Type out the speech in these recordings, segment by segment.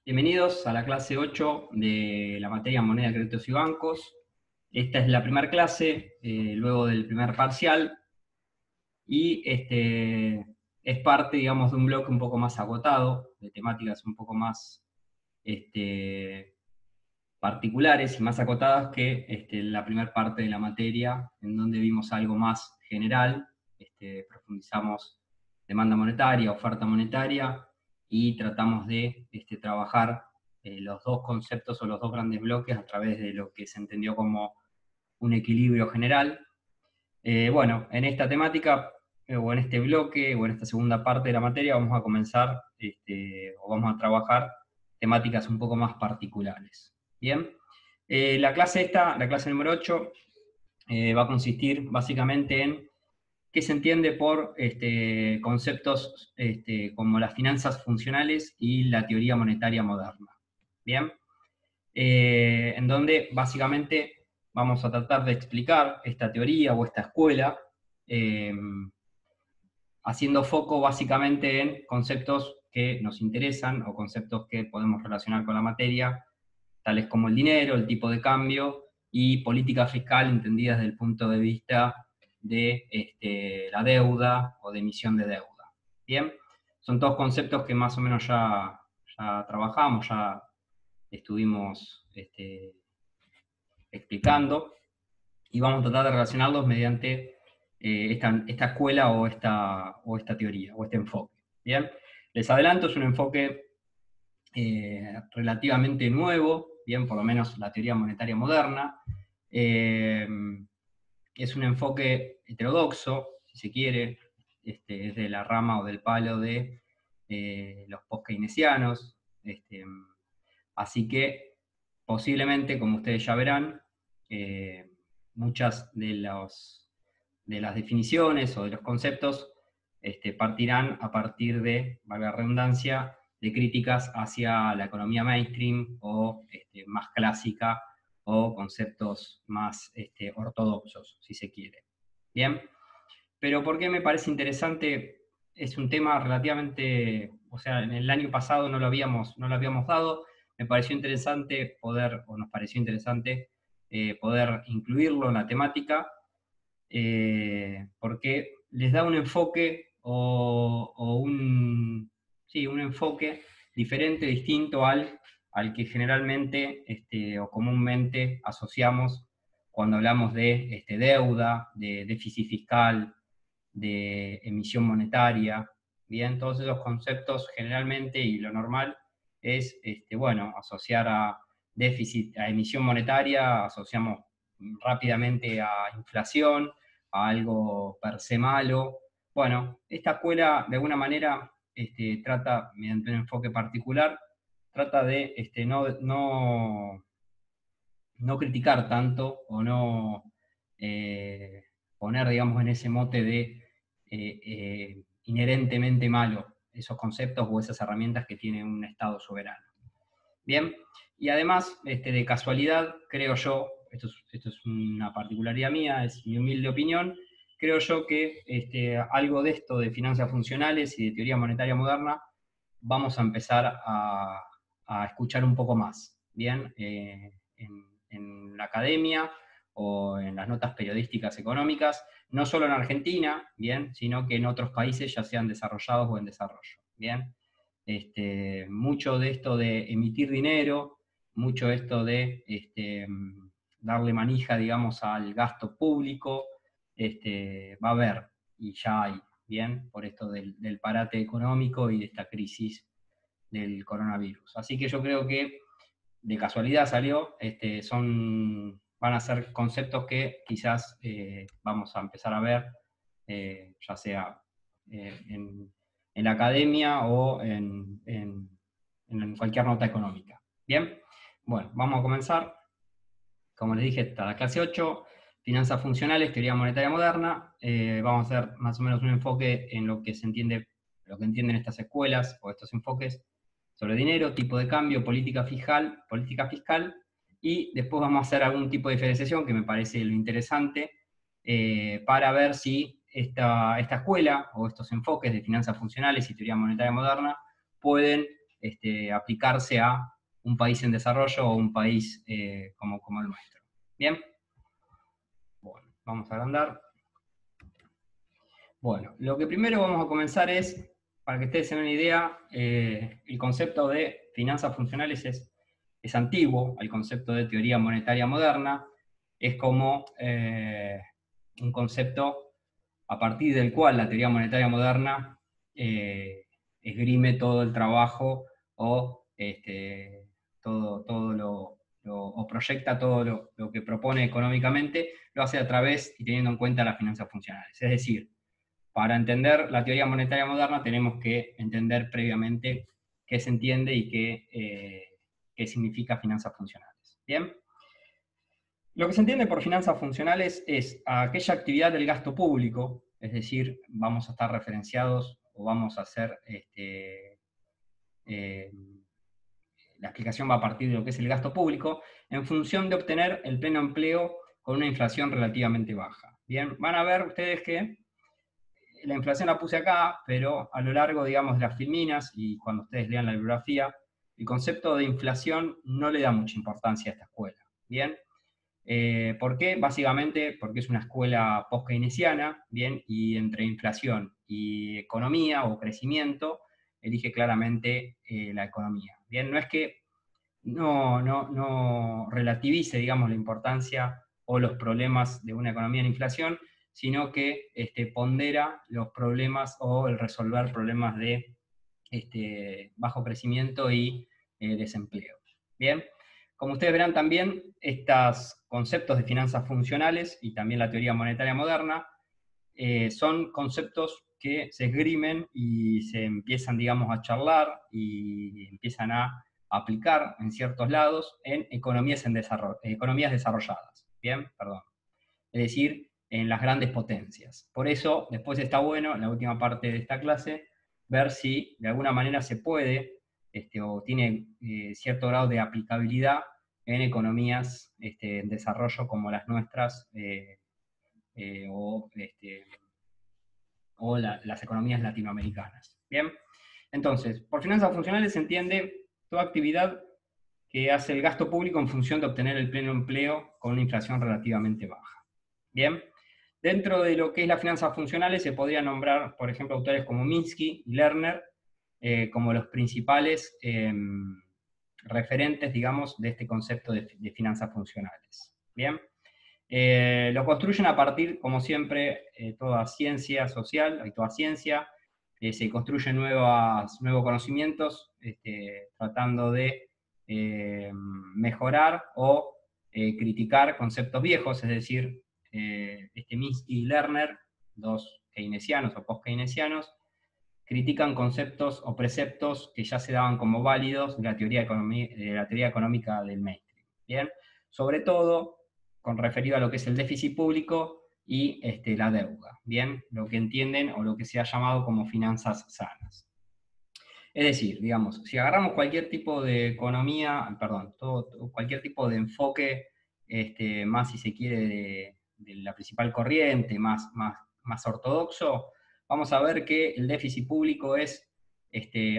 Bienvenidos a la clase 8 de la materia Moneda, Créditos y Bancos. Esta es la primera clase, luego del primer parcial, y es parte, digamos, de un bloque un poco más agotado, de temáticas un poco más particulares y más acotadas que la primera parte de la materia, en donde vimos algo más general, profundizamos demanda monetaria, oferta monetaria, y tratamos de trabajar los dos conceptos o los dos grandes bloques a través de lo que se entendió como un equilibrio general. Bueno, en esta temática, o en este bloque, o en esta segunda parte de la materia, vamos a comenzar, o vamos a trabajar temáticas un poco más particulares. Bien, la clase número 8, va a consistir básicamente en qué se entiende por conceptos como las finanzas funcionales y la teoría monetaria moderna. Bien, en donde básicamente vamos a tratar de explicar esta teoría o esta escuela, eh, haciendo foco básicamente en conceptos que nos interesan o conceptos que podemos relacionar con la materia, tales como el dinero, el tipo de cambio y política fiscal entendida desde el punto de vista de la deuda o de emisión de deuda. Bien, son todos conceptos que más o menos ya trabajamos, ya estuvimos explicando, y vamos a tratar de relacionarlos mediante esta escuela o esta teoría o este enfoque. Bien, les adelanto, es un enfoque relativamente nuevo, bien, por lo menos la teoría monetaria moderna. Es un enfoque heterodoxo, si se quiere, es de la rama o del palo de los post-keynesianos, así que posiblemente, como ustedes ya verán, muchas de las definiciones o de los conceptos partirán a partir de, valga la redundancia, de críticas hacia la economía mainstream o más clásica, o conceptos más ortodoxos, si se quiere. Bien, pero ¿por qué me parece interesante? Es un tema relativamente, o sea, en el año pasado no lo habíamos dado. Me pareció interesante poder, o nos pareció interesante, poder incluirlo en la temática, porque les da un enfoque sí, un enfoque diferente, distinto al que generalmente o comúnmente asociamos cuando hablamos de deuda, de déficit fiscal, de emisión monetaria. Bien, todos esos conceptos generalmente, y lo normal es, bueno, asociar a déficit, a emisión monetaria, asociamos rápidamente a inflación, a algo per se malo. Bueno, esta escuela de alguna manera trata, mediante un enfoque particular, trata de no criticar tanto o no poner, digamos, en ese mote de inherentemente malo esos conceptos o esas herramientas que tiene un Estado soberano. Bien, y además, de casualidad, creo yo, esto es una particularidad mía, es mi humilde opinión, creo yo que algo de esto de finanzas funcionales y de teoría monetaria moderna vamos a empezar a escuchar un poco más, ¿bien? En la academia o en las notas periodísticas económicas, no solo en Argentina, ¿bien? Sino que en otros países, ya sean desarrollados o en desarrollo, ¿bien? Mucho de esto de emitir dinero, mucho de esto de darle manija, digamos, al gasto público, va a haber, y ya hay, ¿bien? Por esto del parate económico y de esta crisis del coronavirus. Así que yo creo que de casualidad salió, van a ser conceptos que quizás vamos a empezar a ver, ya sea en la academia o en cualquier nota económica. Bien, bueno, vamos a comenzar. Como les dije, está la clase 8, finanzas funcionales, teoría monetaria moderna. Vamos a hacer más o menos un enfoque en lo que se entiende, lo que entienden estas escuelas o estos enfoques sobre dinero, tipo de cambio, política fiscal, y después vamos a hacer algún tipo de diferenciación que me parece lo interesante, para ver si esta escuela o estos enfoques de finanzas funcionales y teoría monetaria moderna pueden aplicarse a un país en desarrollo o un país como el nuestro. ¿Bien? Bueno, vamos a agrandar. Bueno, lo que primero vamos a comenzar es, para que ustedes se den una idea, el concepto de finanzas funcionales es antiguo, el concepto de teoría monetaria moderna es como un concepto a partir del cual la teoría monetaria moderna esgrime todo el trabajo o o proyecta todo lo que propone económicamente, lo hace a través y teniendo en cuenta las finanzas funcionales. Es decir, para entender la teoría monetaria moderna tenemos que entender previamente qué se entiende y qué significa finanzas funcionales. ¿Bien? Lo que se entiende por finanzas funcionales es aquella actividad del gasto público, es decir, vamos a estar referenciados o vamos a hacer, la explicación va a partir de lo que es el gasto público, en función de obtener el pleno empleo con una inflación relativamente baja. Bien, van a ver ustedes que la inflación la puse acá, pero a lo largo, digamos, de las filminas, y cuando ustedes lean la bibliografía, el concepto de inflación no le da mucha importancia a esta escuela. ¿Bien? ¿Por qué? Básicamente porque es una escuela post-keynesiana, ¿bien? Y entre inflación y economía o crecimiento, elige claramente la economía. ¿Bien? No es que no relativice, digamos, la importancia o los problemas de una economía en inflación, sino que pondera los problemas o el resolver problemas de bajo crecimiento y desempleo. Bien, como ustedes verán también, estos conceptos de finanzas funcionales y también la teoría monetaria moderna son conceptos que se esgrimen y se empiezan, digamos, a charlar y empiezan a aplicar en ciertos lados en economías desarrolladas. Bien, perdón. Es decir, en las grandes potencias. Por eso, después está bueno, en la última parte de esta clase, ver si de alguna manera se puede, o tiene cierto grado de aplicabilidad en economías en desarrollo como las nuestras, o las economías latinoamericanas. Bien, entonces, por finanzas funcionales se entiende toda actividad que hace el gasto público en función de obtener el pleno empleo con una inflación relativamente baja. Bien, dentro de lo que es las finanzas funcionales se podría nombrar, por ejemplo, autores como Minsky y Lerner como los principales referentes, digamos, de este concepto de finanzas funcionales. Bien, lo construyen a partir, como siempre, toda ciencia social y toda ciencia, se construyen nuevos conocimientos, tratando de mejorar o criticar conceptos viejos, es decir, Minsky y Lerner, dos keynesianos o post-keynesianos, critican conceptos o preceptos que ya se daban como válidos de la teoría económica del mainstream. ¿Bien? Sobre todo con referido a lo que es el déficit público y la deuda. ¿Bien? Lo que entienden o lo que se ha llamado como finanzas sanas. Es decir, digamos, si agarramos cualquier tipo de economía, perdón, cualquier tipo de enfoque, más si se quiere de la principal corriente, más ortodoxo, vamos a ver que el déficit público es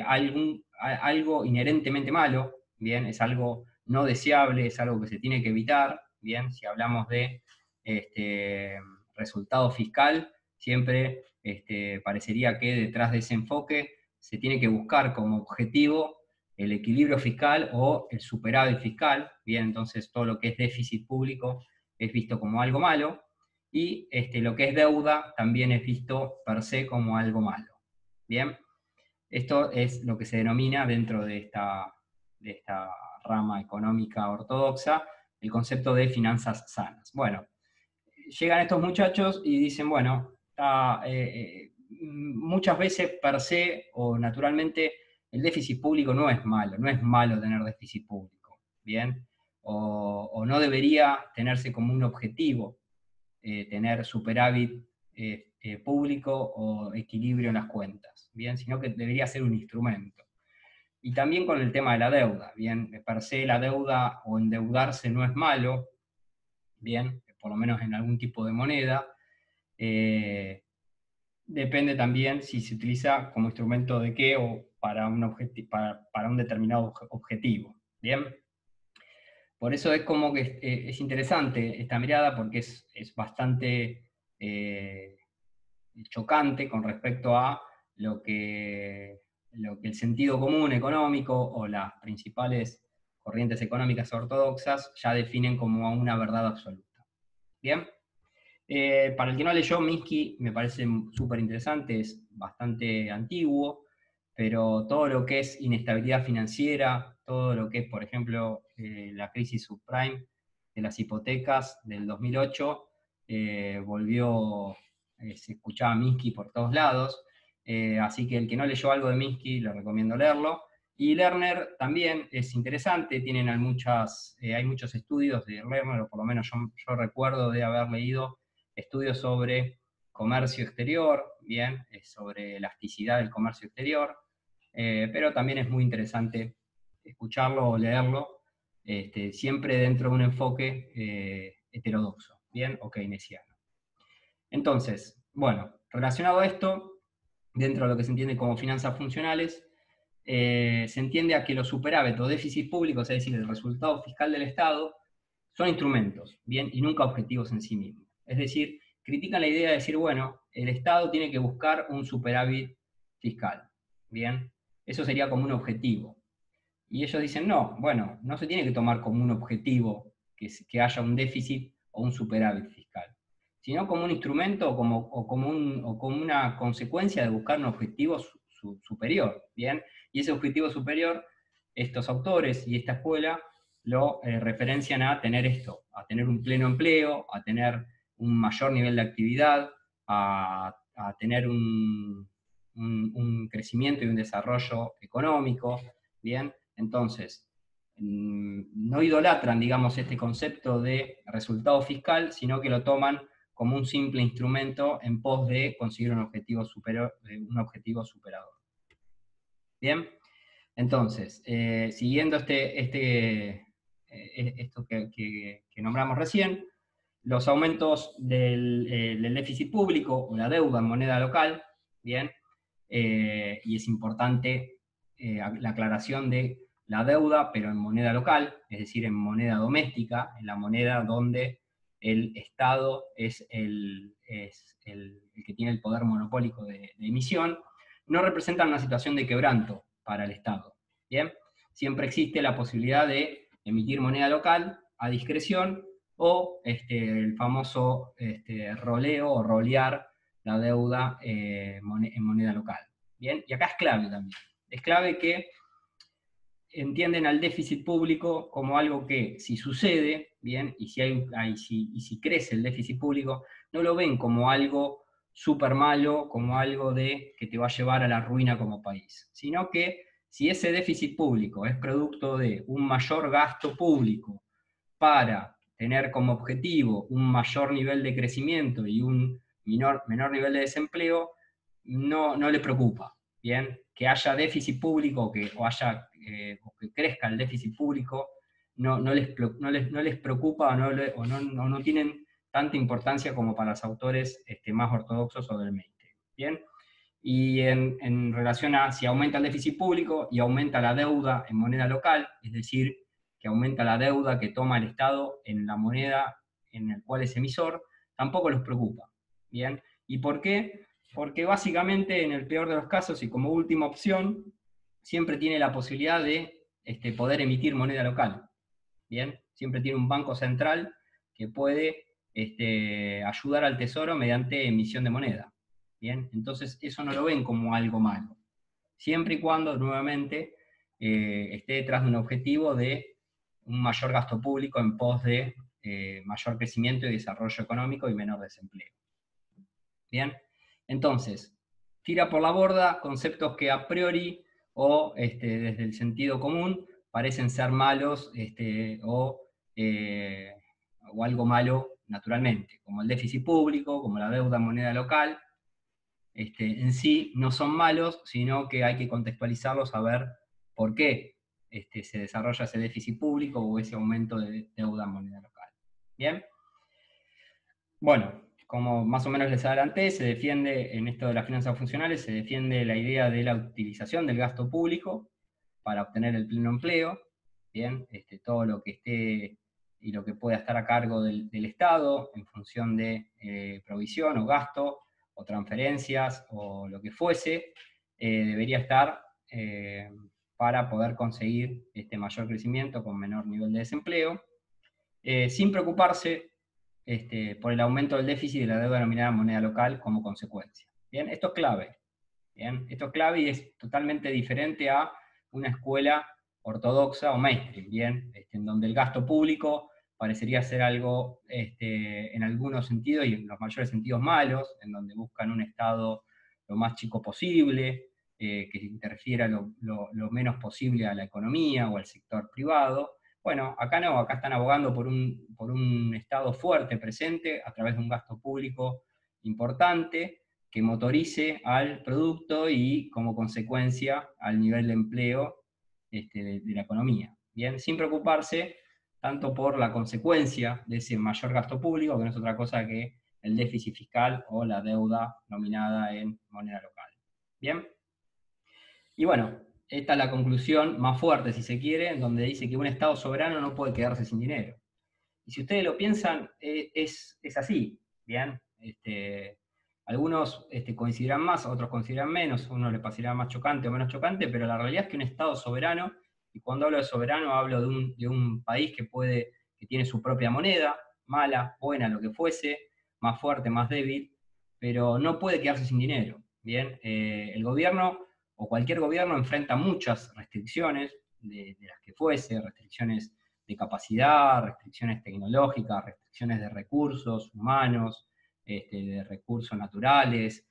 algo inherentemente malo, ¿bien? Es algo no deseable, es algo que se tiene que evitar, ¿bien? Si hablamos de resultado fiscal, siempre parecería que detrás de ese enfoque se tiene que buscar como objetivo el equilibrio fiscal o el superávit fiscal, bien, entonces todo lo que es déficit público es visto como algo malo, y lo que es deuda también es visto per se como algo malo. Bien, esto es lo que se denomina dentro de esta rama económica ortodoxa el concepto de finanzas sanas. Bueno, llegan estos muchachos y dicen, bueno, muchas veces per se o naturalmente el déficit público no es malo tener déficit público, ¿bien? O no debería tenerse como un objetivo tener superávit público o equilibrio en las cuentas, ¿bien? Sino que debería ser un instrumento. Y también con el tema de la deuda, ¿bien? Per se la deuda o endeudarse no es malo, ¿bien? Por lo menos en algún tipo de moneda. Depende también si se utiliza como instrumento de qué para un determinado objetivo. ¿Bien? Por eso es como que es interesante esta mirada, porque es bastante chocante con respecto a lo que el sentido común económico o las principales corrientes económicas ortodoxas ya definen como una verdad absoluta. ¿Bien? Para el que no leyó, Minsky me parece súper interesante, es bastante antiguo, pero todo lo que es inestabilidad financiera, todo lo que es, por ejemplo, la crisis subprime de las hipotecas del 2008, se escuchaba Minsky por todos lados, así que el que no leyó algo de Minsky, le recomiendo leerlo. Y Lerner también es interesante, hay muchos estudios de Lerner, o por lo menos yo recuerdo de haber leído estudios sobre comercio exterior, bien, sobre elasticidad del comercio exterior, pero también es muy interesante escucharlo o leerlo, siempre dentro de un enfoque heterodoxo, bien, o keynesiano. Entonces, bueno, relacionado a esto, dentro de lo que se entiende como finanzas funcionales, se entiende a que los superávit o déficits públicos, es decir, el resultado fiscal del Estado, son instrumentos, bien, y nunca objetivos en sí mismos. Es decir, critican la idea de decir, bueno, el Estado tiene que buscar un superávit fiscal, bien, eso sería como un objetivo. Y ellos dicen, no, bueno, no se tiene que tomar como un objetivo que haya un déficit o un superávit fiscal, sino como un instrumento o como una consecuencia de buscar un objetivo superior, ¿bien? Y ese objetivo superior, estos autores y esta escuela lo referencian a tener esto, a tener un pleno empleo, a tener un mayor nivel de actividad, a tener un crecimiento y un desarrollo económico, ¿bien? Entonces, no idolatran, digamos, este concepto de resultado fiscal, sino que lo toman como un simple instrumento en pos de conseguir un objetivo superador. Bien, entonces, siguiendo esto que nombramos recién, los aumentos del déficit público o la deuda en moneda local, bien, y es importante la aclaración de la deuda, pero en moneda local, es decir, en moneda doméstica, en la moneda donde el Estado es el que tiene el poder monopólico de emisión, no representan una situación de quebranto para el Estado. ¿Bien? Siempre existe la posibilidad de emitir moneda local a discreción o el famoso roleo o rolear la deuda en moneda local. ¿Bien? Y acá es clave también. Es clave que entienden al déficit público como algo que, si sucede, bien, y si crece el déficit público, no lo ven como algo súper malo, como algo que te va a llevar a la ruina como país, sino que si ese déficit público es producto de un mayor gasto público para tener como objetivo un mayor nivel de crecimiento y un menor nivel de desempleo, no le preocupa. ¿Bien? Que haya déficit público o que crezca el déficit público, no les preocupa o no tienen tanta importancia como para los autores más ortodoxos o del mainstream. ¿Bien? Y en relación a si aumenta el déficit público y aumenta la deuda en moneda local, es decir, que aumenta la deuda que toma el Estado en la moneda en la cual es emisor, tampoco los preocupa. ¿Bien? ¿Y por qué? Porque básicamente, en el peor de los casos y como última opción, siempre tiene la posibilidad de poder emitir moneda local. ¿Bien? Siempre tiene un banco central que puede ayudar al Tesoro mediante emisión de moneda. ¿Bien? Entonces, eso no lo ven como algo malo. Siempre y cuando, nuevamente, esté detrás de un objetivo de un mayor gasto público en pos de mayor crecimiento y desarrollo económico y menor desempleo. ¿Bien? Entonces, tira por la borda conceptos que a priori o desde el sentido común parecen ser malos o algo malo naturalmente, como el déficit público, como la deuda en moneda local. En sí no son malos, sino que hay que contextualizarlos a ver por qué se desarrolla ese déficit público o ese aumento de deuda en moneda local. ¿Bien? Bueno, como más o menos les adelanté, se defiende, en esto de las finanzas funcionales, se defiende la idea de la utilización del gasto público para obtener el pleno empleo, bien, todo lo que esté y lo que pueda estar a cargo del Estado en función de provisión o gasto o transferencias o lo que fuese, debería estar para poder conseguir este mayor crecimiento con menor nivel de desempleo, sin preocuparse por el aumento del déficit de la deuda nominada en moneda local como consecuencia. Bien, esto es clave. Bien, esto es clave y es totalmente diferente a una escuela ortodoxa o mainstream, bien, en donde el gasto público parecería ser algo, en algunos sentidos y en los mayores sentidos malos, en donde buscan un Estado lo más chico posible, que interfiera lo menos posible a la economía o al sector privado. Bueno, acá no, acá están abogando por un Estado fuerte, presente, a través de un gasto público importante, que motorice al producto y, como consecuencia, al nivel de empleo de la economía. Bien, sin preocuparse tanto por la consecuencia de ese mayor gasto público, que no es otra cosa que el déficit fiscal o la deuda nominada en moneda local. Bien, y bueno, esta es la conclusión más fuerte, si se quiere, en donde dice que un Estado soberano no puede quedarse sin dinero. Y si ustedes lo piensan, es así, ¿bien? Algunos consideran más, otros consideran menos, a uno le parecerá más chocante o menos chocante, pero la realidad es que un Estado soberano, y cuando hablo de soberano hablo de un país que tiene su propia moneda, mala, buena, lo que fuese, más fuerte, más débil, pero no puede quedarse sin dinero, ¿bien? El gobierno, o cualquier gobierno, enfrenta muchas restricciones, de las que fuese, restricciones de capacidad, restricciones tecnológicas, restricciones de recursos humanos, de recursos naturales,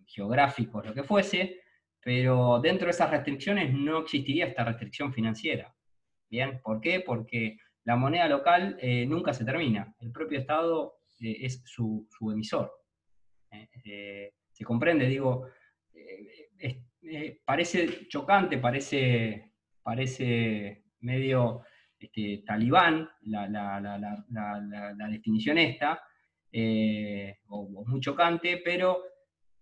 geográficos, lo que fuese, pero dentro de esas restricciones no existiría esta restricción financiera. ¿Bien? ¿Por qué? Porque la moneda local nunca se termina. El propio Estado es su emisor. ¿Se comprende? Digo, parece chocante, parece medio talibán la definición esta, o muy chocante, pero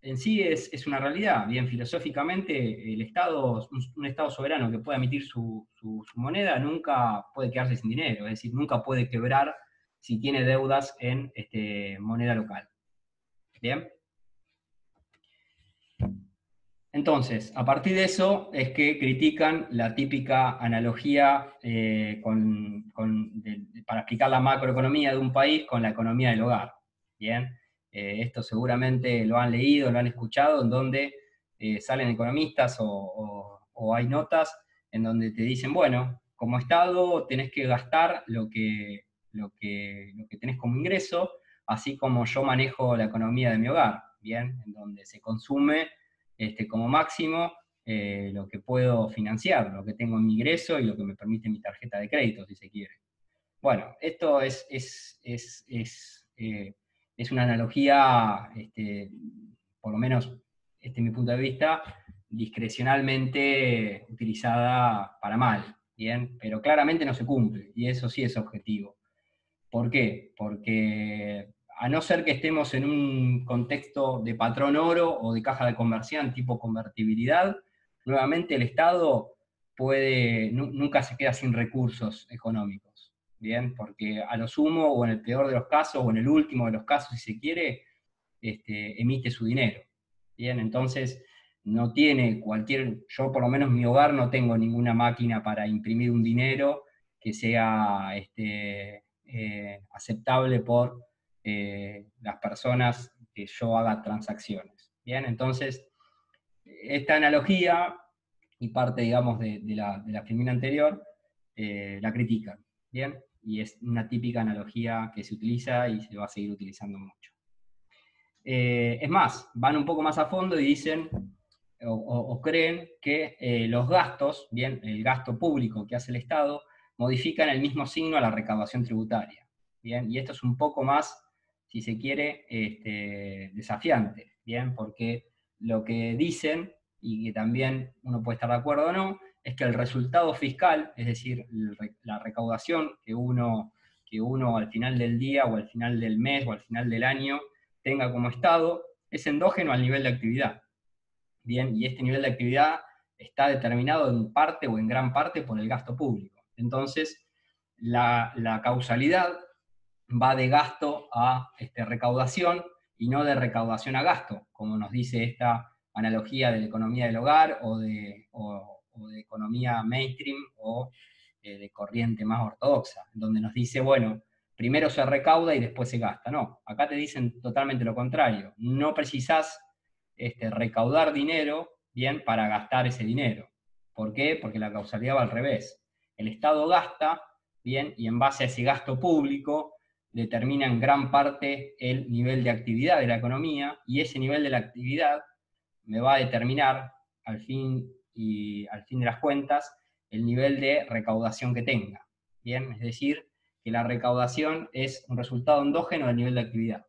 en sí es una realidad. Bien, filosóficamente, el Estado, un Estado soberano que pueda emitir su moneda nunca puede quedarse sin dinero, es decir, nunca puede quebrar si tiene deudas en moneda local. Bien. Entonces, a partir de eso es que critican la típica analogía para explicar la macroeconomía de un país con la economía del hogar. Bien, esto seguramente lo han leído, lo han escuchado, en donde salen economistas o hay notas en donde te dicen, bueno, como Estado tenés que gastar lo que tenés como ingreso, así como yo manejo la economía de mi hogar, bien, en donde se consume como máximo lo que puedo financiar, lo que tengo en mi ingreso y lo que me permite mi tarjeta de crédito, si se quiere. Bueno, esto es una analogía, por lo menos mi punto de vista, discrecionalmente utilizada para mal, ¿bien? Pero claramente no se cumple, y eso sí es objetivo. ¿Por qué? Porque a no ser que estemos en un contexto de patrón oro o de caja de conversión tipo convertibilidad, nuevamente el Estado nunca se queda sin recursos económicos, ¿bien? Porque a lo sumo, o en el peor de los casos, o en el último de los casos, si se quiere, emite su dinero, ¿bien? Entonces, no tiene yo por lo menos en mi hogar no tengo ninguna máquina para imprimir un dinero que sea aceptable por las personas que yo haga transacciones. Bien, entonces, esta analogía y parte, digamos, de la filmina anterior, la critican. Bien, y es una típica analogía que se utiliza y se va a seguir utilizando mucho. Es más, van un poco más a fondo y dicen o creen que los gastos, bien, el gasto público que hace el Estado, modifican el mismo signo a la recaudación tributaria. Bien, y esto es un poco más, si se quiere, desafiante, bien, porque lo que dicen, y que también uno puede estar de acuerdo o no, es que el resultado fiscal, es decir, la recaudación que que uno al final del día, o al final del mes, o al final del año, tenga como estado, es endógeno al nivel de actividad. Bien, y este nivel de actividad está determinado en parte o en gran parte por el gasto público. Entonces, la causalidad va de gasto a recaudación y no de recaudación a gasto, como nos dice esta analogía de la economía del hogar o de economía mainstream o de corriente más ortodoxa, donde nos dice, bueno, primero se recauda y después se gasta. No, acá te dicen totalmente lo contrario. No precisás recaudar dinero, bien, para gastar ese dinero. ¿Por qué? Porque la causalidad va al revés. El Estado gasta, bien, y en base a ese gasto público determina en gran parte el nivel de actividad de la economía, y ese nivel de la actividad me va a determinar al fin de las cuentas el nivel de recaudación que tenga. Bien, es decir, que la recaudación es un resultado endógeno del nivel de actividad.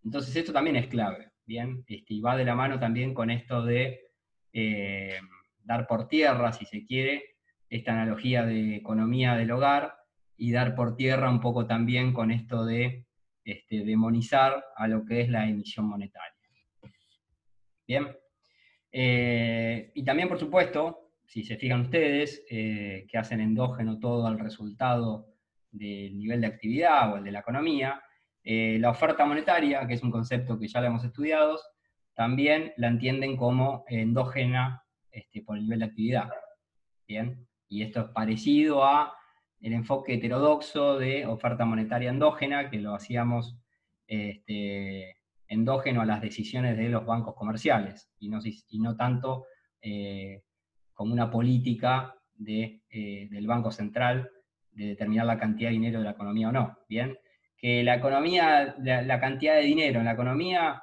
Entonces esto también es clave, bien, y va de la mano también con esto de dar por tierra, si se quiere, esta analogía de economía del hogar, y dar por tierra un poco también con esto de demonizar a lo que es la emisión monetaria. Bien. Y también, por supuesto, si se fijan ustedes, que hacen endógeno todo al resultado del nivel de actividad o el de la economía, la oferta monetaria, que es un concepto que ya lo hemos estudiado, también la entienden como endógena por el nivel de actividad. ¿Bien? Y esto es parecido a el enfoque heterodoxo de oferta monetaria endógena, que lo hacíamos endógeno a las decisiones de los bancos comerciales, y no tanto como una política del Banco Central de determinar la cantidad de dinero de la economía o no. ¿Bien? Que la economía, la cantidad de dinero en la economía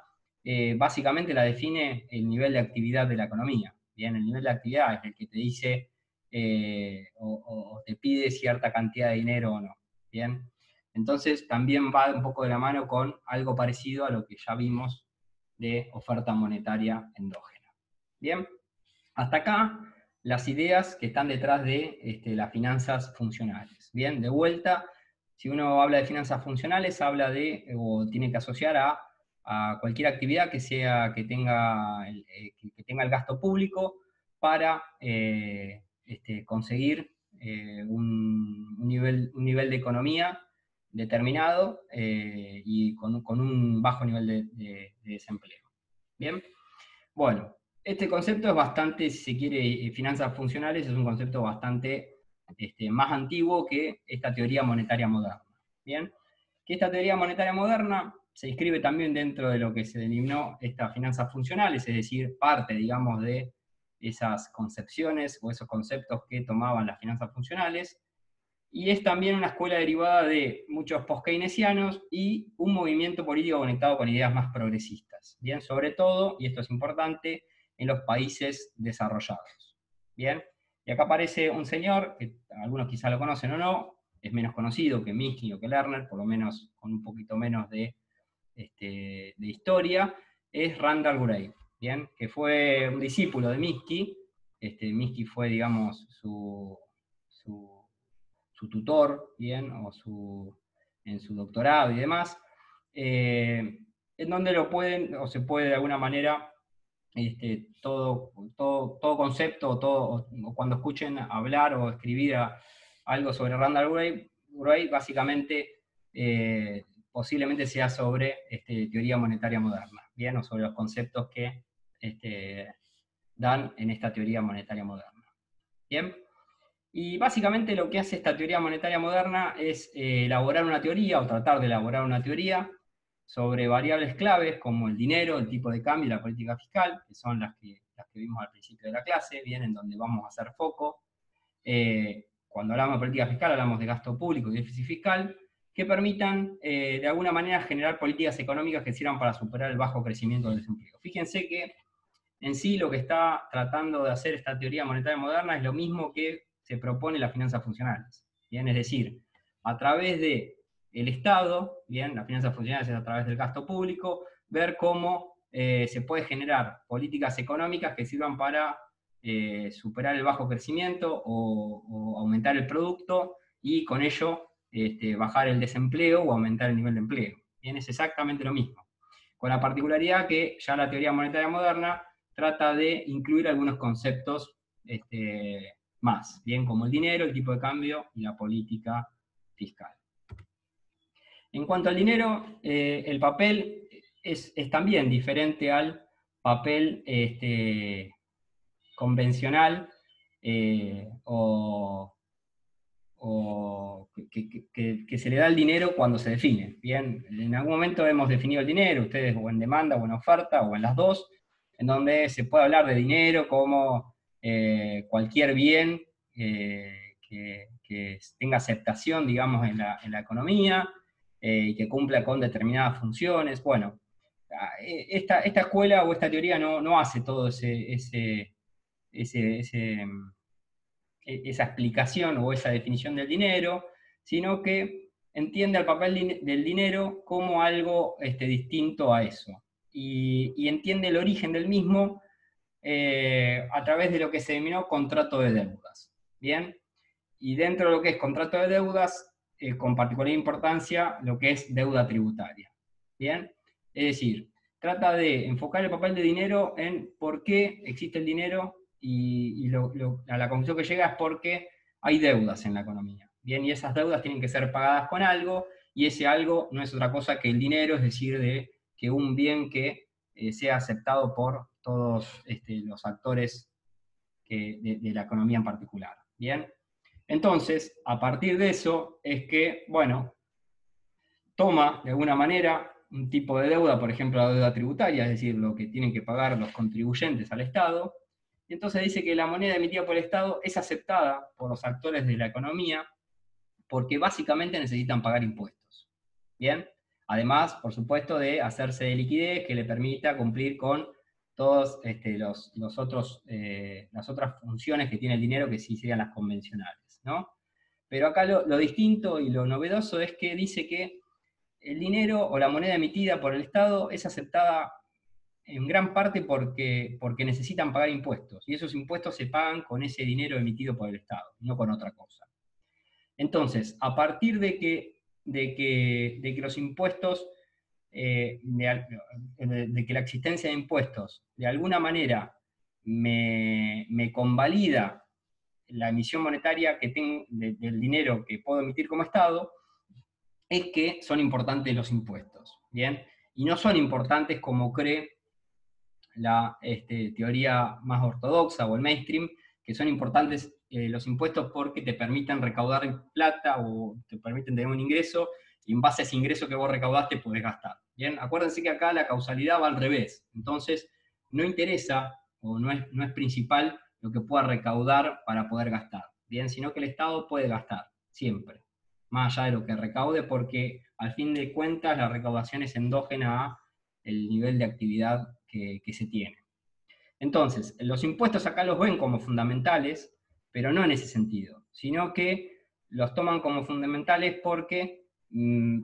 básicamente la define el nivel de actividad de la economía. ¿Bien? El nivel de actividad es el que te dice o te pide cierta cantidad de dinero o no. ¿Bien? Entonces también va un poco de la mano con algo parecido a lo que ya vimos de oferta monetaria endógena. Bien, hasta acá las ideas que están detrás de las finanzas funcionales. Bien, de vuelta, si uno habla de finanzas funcionales, habla de, o tiene que asociar a cualquier actividad que tenga el gasto público para conseguir un nivel de economía determinado y con un bajo nivel de desempleo. Bien, bueno, este concepto es bastante, si se quiere, finanzas funcionales, es un concepto bastante más antiguo que esta teoría monetaria moderna. Bien, que esta teoría monetaria moderna se inscribe también dentro de lo que se denominó estas finanzas funcionales, es decir, parte, digamos, de esas concepciones o esos conceptos que tomaban las finanzas funcionales, y es también una escuela derivada de muchos post-keynesianos y un movimiento político conectado con ideas más progresistas. Bien, sobre todo, y esto es importante, en los países desarrollados. Bien, y acá aparece un señor, que algunos quizá lo conocen o no, es menos conocido que Minsky o que Lerner, por lo menos con un poquito menos de historia, es Randall Gray, ¿bien? Que fue un discípulo de Minsky. Minsky fue, digamos, su tutor, ¿bien? En su doctorado y demás, en donde lo pueden, o se puede de alguna manera, todo concepto, o cuando escuchen hablar o escribir algo sobre Randall Gray básicamente posiblemente sea sobre teoría monetaria moderna, ¿bien? O sobre los conceptos que dan en esta teoría monetaria moderna. ¿Bien? Y básicamente lo que hace esta teoría monetaria moderna es elaborar una teoría, o tratar de elaborar una teoría, sobre variables claves como el dinero, el tipo de cambio y la política fiscal, que son las que vimos al principio de la clase, bien, en donde vamos a hacer foco. Cuando hablamos de política fiscal, hablamos de gasto público y déficit fiscal, que permitan de alguna manera generar políticas económicas que sirvan para superar el bajo crecimiento del desempleo. Fíjense que en sí lo que está tratando de hacer esta teoría monetaria moderna es lo mismo que se propone las finanzas funcionales. ¿Bien? Es decir, a través del Estado, ¿bien? Las finanzas funcionales es a través del gasto público, ver cómo se puede generar políticas económicas que sirvan para superar el bajo crecimiento o aumentar el producto, y con ello bajar el desempleo o aumentar el nivel de empleo. Bien, es exactamente lo mismo. Con la particularidad que ya la teoría monetaria moderna trata de incluir algunos conceptos más, bien, como el dinero, el tipo de cambio y la política fiscal. En cuanto al dinero, el papel es también diferente al papel convencional o que se le da al dinero cuando se define. Bien, en algún momento hemos definido el dinero, ustedes o en demanda o en oferta o en las dos, en donde se puede hablar de dinero como cualquier bien que tenga aceptación, digamos, en la economía y que cumpla con determinadas funciones. Bueno, esta escuela o esta teoría no hace todo esa explicación o esa definición del dinero, sino que entiende el papel del dinero como algo distinto a eso. Y entiende el origen del mismo a través de lo que se denominó contrato de deudas. ¿Bien? Y dentro de lo que es contrato de deudas, con particular importancia, lo que es deuda tributaria. ¿Bien? Es decir, trata de enfocar el papel de dinero en por qué existe el dinero y a la conclusión que llega es porque hay deudas en la economía. Bien, y esas deudas tienen que ser pagadas con algo, y ese algo no es otra cosa que el dinero, es decir, de que un bien que sea aceptado por todos los actores de la economía en particular. Bien, entonces, a partir de eso es que, bueno, toma de alguna manera un tipo de deuda, por ejemplo la deuda tributaria, es decir, lo que tienen que pagar los contribuyentes al Estado, y entonces dice que la moneda emitida por el Estado es aceptada por los actores de la economía porque básicamente necesitan pagar impuestos. ¿Bien? Además, por supuesto, de hacerse de liquidez que le permita cumplir con todas las otras funciones que tiene el dinero que sí serían las convencionales, ¿no? Pero acá lo distinto y lo novedoso es que dice que el dinero o la moneda emitida por el Estado es aceptada en gran parte porque necesitan pagar impuestos, y esos impuestos se pagan con ese dinero emitido por el Estado, no con otra cosa. Entonces, a partir de que los impuestos, de que la existencia de impuestos de alguna manera me convalida la emisión monetaria que tengo del dinero que puedo emitir como Estado, es que son importantes los impuestos, ¿bien? Y no son importantes como cree la teoría más ortodoxa o el mainstream, que son importantes los impuestos porque te permiten recaudar plata o te permiten tener un ingreso, y en base a ese ingreso que vos recaudaste podés gastar. Bien, acuérdense que acá la causalidad va al revés, entonces no interesa o no es principal lo que pueda recaudar para poder gastar, bien, sino que el Estado puede gastar, siempre, más allá de lo que recaude, porque al fin de cuentas la recaudación es endógena a el nivel de actividad que se tiene. Entonces, los impuestos acá los ven como fundamentales, pero no en ese sentido, sino que los toman como fundamentales porque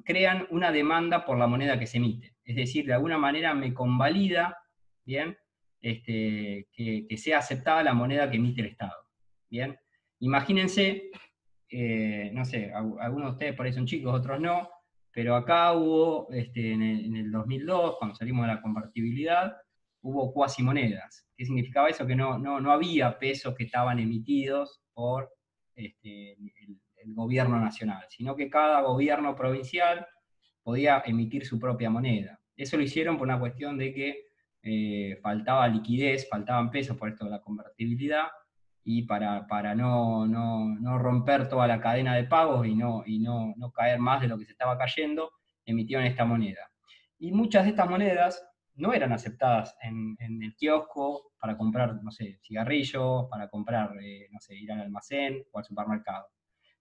crean una demanda por la moneda que se emite. Es decir, de alguna manera me convalida, ¿bien? Que sea aceptada la moneda que emite el Estado. ¿Bien? Imagínense, no sé, algunos de ustedes por ahí son chicos, otros no, pero acá hubo, en el 2002, cuando salimos de la convertibilidad, hubo cuasimonedas. ¿Qué significaba eso? Que no había pesos que estaban emitidos por el gobierno nacional, sino que cada gobierno provincial podía emitir su propia moneda. Eso lo hicieron por una cuestión de que faltaba liquidez, faltaban pesos por esto de la convertibilidad, y para no romper toda la cadena de pagos y no caer más de lo que se estaba cayendo, emitieron esta moneda. Y muchas de estas monedas no eran aceptadas en el kiosco para comprar, no sé, cigarrillos, para comprar, no sé, ir al almacén o al supermercado,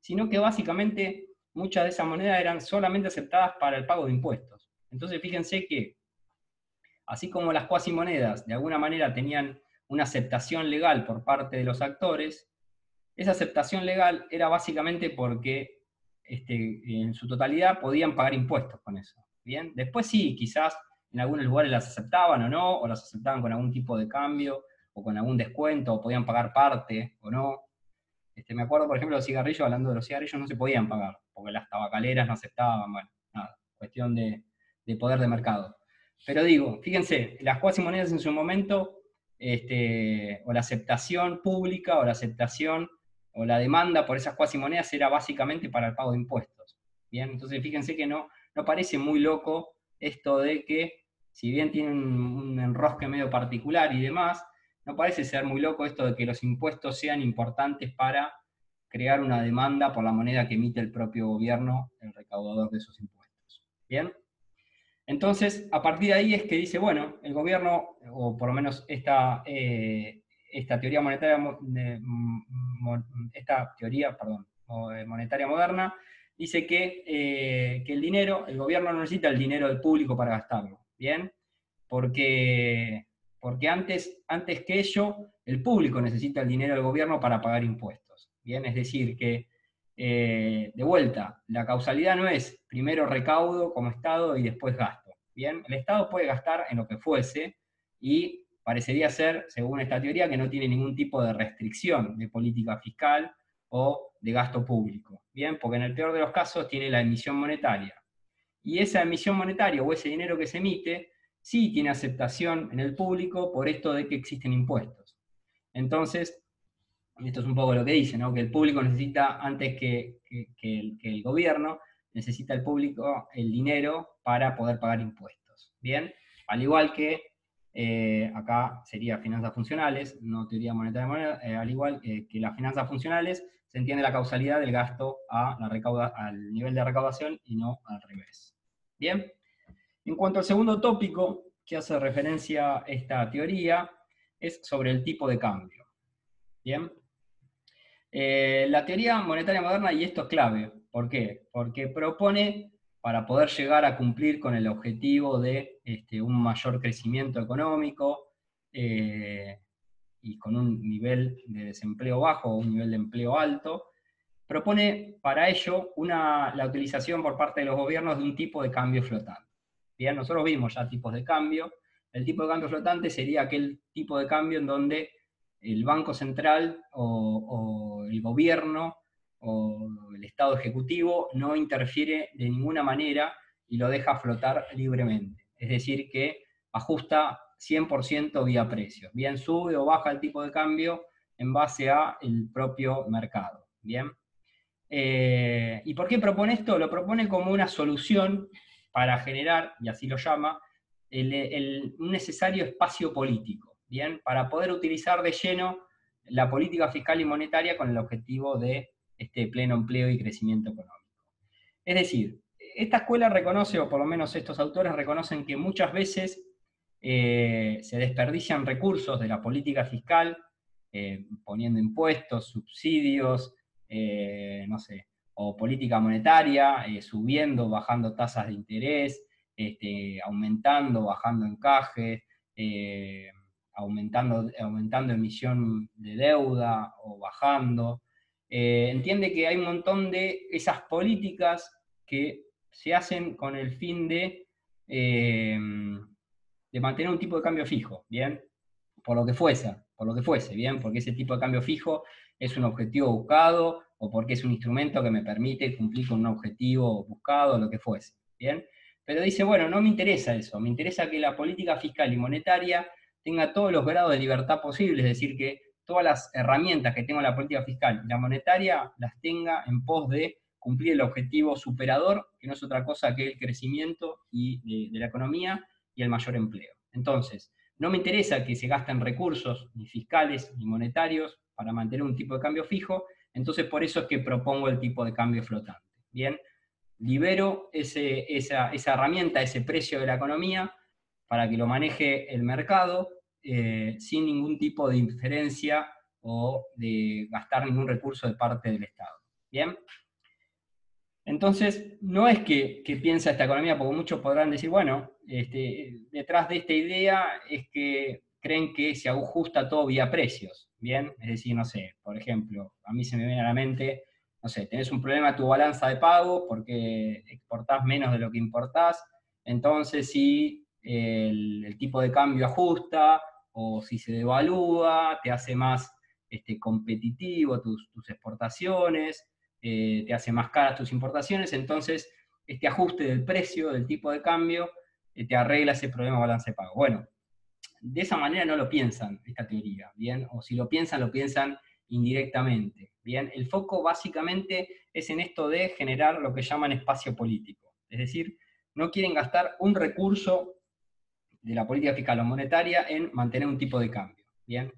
sino que básicamente muchas de esas monedas eran solamente aceptadas para el pago de impuestos. Entonces fíjense que, así como las cuasimonedas de alguna manera tenían una aceptación legal por parte de los actores, esa aceptación legal era básicamente porque en su totalidad podían pagar impuestos con eso. ¿Bien? Después sí, quizás en algunos lugares las aceptaban o no, o las aceptaban con algún tipo de cambio, o con algún descuento, o podían pagar parte o no. Me acuerdo, por ejemplo, los cigarrillos, hablando de los cigarrillos, no se podían pagar, porque las tabacaleras no aceptaban, bueno, nada, cuestión de poder de mercado. Pero digo, fíjense, las cuasimonedas en su momento, o la aceptación pública, o la aceptación, o la demanda por esas cuasimonedas era básicamente para el pago de impuestos. Bien, entonces fíjense que no parece muy loco esto de que, si bien tiene un enrosque medio particular y demás, no parece ser muy loco esto de que los impuestos sean importantes para crear una demanda por la moneda que emite el propio gobierno, el recaudador de esos impuestos. ¿Bien? Entonces, a partir de ahí es que dice, bueno, el gobierno, o por lo menos esta teoría monetaria, monetaria moderna, dice que el dinero, el gobierno no necesita el dinero del público para gastarlo, ¿bien? Porque antes que ello, el público necesita el dinero del gobierno para pagar impuestos, ¿bien? Es decir, que de vuelta, la causalidad no es primero recaudo como Estado y después gasto. Bien, el Estado puede gastar en lo que fuese y parecería ser, según esta teoría, que no tiene ningún tipo de restricción de política fiscal o de gasto público. Bien, porque en el peor de los casos tiene la emisión monetaria. Y esa emisión monetaria o ese dinero que se emite sí tiene aceptación en el público por esto de que existen impuestos. Entonces, esto es un poco lo que dice, ¿no? Que el público necesita, antes que el gobierno, necesita el público el dinero para poder pagar impuestos. Bien, al igual que acá sería finanzas funcionales, no teoría monetaria, al igual que las finanzas funcionales, se entiende la causalidad del gasto al nivel de recaudación y no al revés. Bien, en cuanto al segundo tópico que hace referencia a esta teoría, es sobre el tipo de cambio. Bien. La teoría monetaria moderna, y esto es clave, ¿por qué? Porque propone, para poder llegar a cumplir con el objetivo de un mayor crecimiento económico y con un nivel de desempleo bajo o un nivel de empleo alto, propone para ello la utilización por parte de los gobiernos de un tipo de cambio flotante. Bien, nosotros vimos ya tipos de cambio. El tipo de cambio flotante sería aquel tipo de cambio en donde el Banco Central o el gobierno o el Estado Ejecutivo no interfiere de ninguna manera y lo deja flotar libremente. Es decir, que ajusta 100% vía precios. Bien, sube o baja el tipo de cambio en base al propio mercado. Bien. ¿Y por qué propone esto? Lo propone como una solución para generar, y así lo llama, un necesario espacio político, ¿bien? Para poder utilizar de lleno la política fiscal y monetaria con el objetivo de pleno empleo y crecimiento económico. Es decir, esta escuela reconoce, o por lo menos estos autores reconocen que muchas veces se desperdician recursos de la política fiscal, poniendo impuestos, subsidios, no sé, o política monetaria, subiendo, bajando tasas de interés, aumentando, bajando encaje, aumentando emisión de deuda o bajando. Entiende que hay un montón de esas políticas que se hacen con el fin de mantener un tipo de cambio fijo, ¿bien? Por lo que fuese, ¿bien? Porque ese tipo de cambio fijo es un objetivo buscado o porque es un instrumento que me permite cumplir con un objetivo buscado, lo que fuese, ¿bien? Pero dice, bueno, no me interesa eso, me interesa que la política fiscal y monetaria tenga todos los grados de libertad posibles, es decir, que todas las herramientas que tengo en la política fiscal y la monetaria las tenga en pos de cumplir el objetivo superador, que no es otra cosa que el crecimiento de la economía y el mayor empleo. Entonces, no me interesa que se gasten recursos, ni fiscales, ni monetarios, para mantener un tipo de cambio fijo, entonces por eso es que propongo el tipo de cambio flotante. Bien, libero esa herramienta, ese precio de la economía, para que lo maneje el mercado, sin ningún tipo de inferencia o de gastar ningún recurso de parte del Estado. Bien. Entonces, no es que piensa esta economía, porque muchos podrán decir, bueno, detrás de esta idea es que creen que se ajusta todo vía precios, ¿bien? Es decir, no sé, por ejemplo, a mí se me viene a la mente, no sé, tenés un problema en tu balanza de pago porque exportás menos de lo que importás, entonces si el tipo de cambio ajusta o si se devalúa, te hace más competitivo tus exportaciones, te hace más caras tus importaciones, entonces este ajuste del precio, del tipo de cambio, te arregla ese problema de balance de pago. Bueno, de esa manera no lo piensan esta teoría, ¿bien? O si lo piensan indirectamente, ¿bien? El foco básicamente es en esto de generar lo que llaman espacio político. Es decir, no quieren gastar un recurso de la política fiscal o monetaria en mantener un tipo de cambio, ¿bien?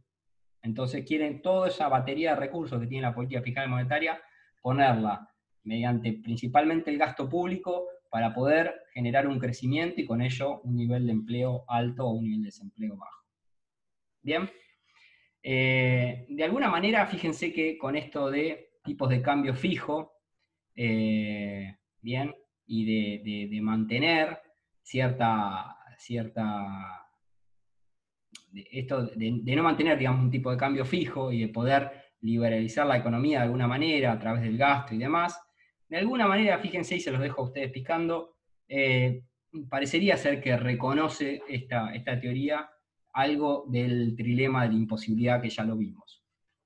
Entonces quieren toda esa batería de recursos que tiene la política fiscal y monetaria, ponerla mediante principalmente el gasto público para poder generar un crecimiento y con ello un nivel de empleo alto o un nivel de desempleo bajo. Bien, de alguna manera, fíjense que con esto de tipos de cambio fijo, bien, y de mantener esto de no mantener, digamos, un tipo de cambio fijo y de poder liberalizar la economía de alguna manera a través del gasto y demás, de alguna manera, fíjense, y se los dejo a ustedes picando, parecería ser que reconoce esta teoría algo del trilema de la imposibilidad que ya lo vimos.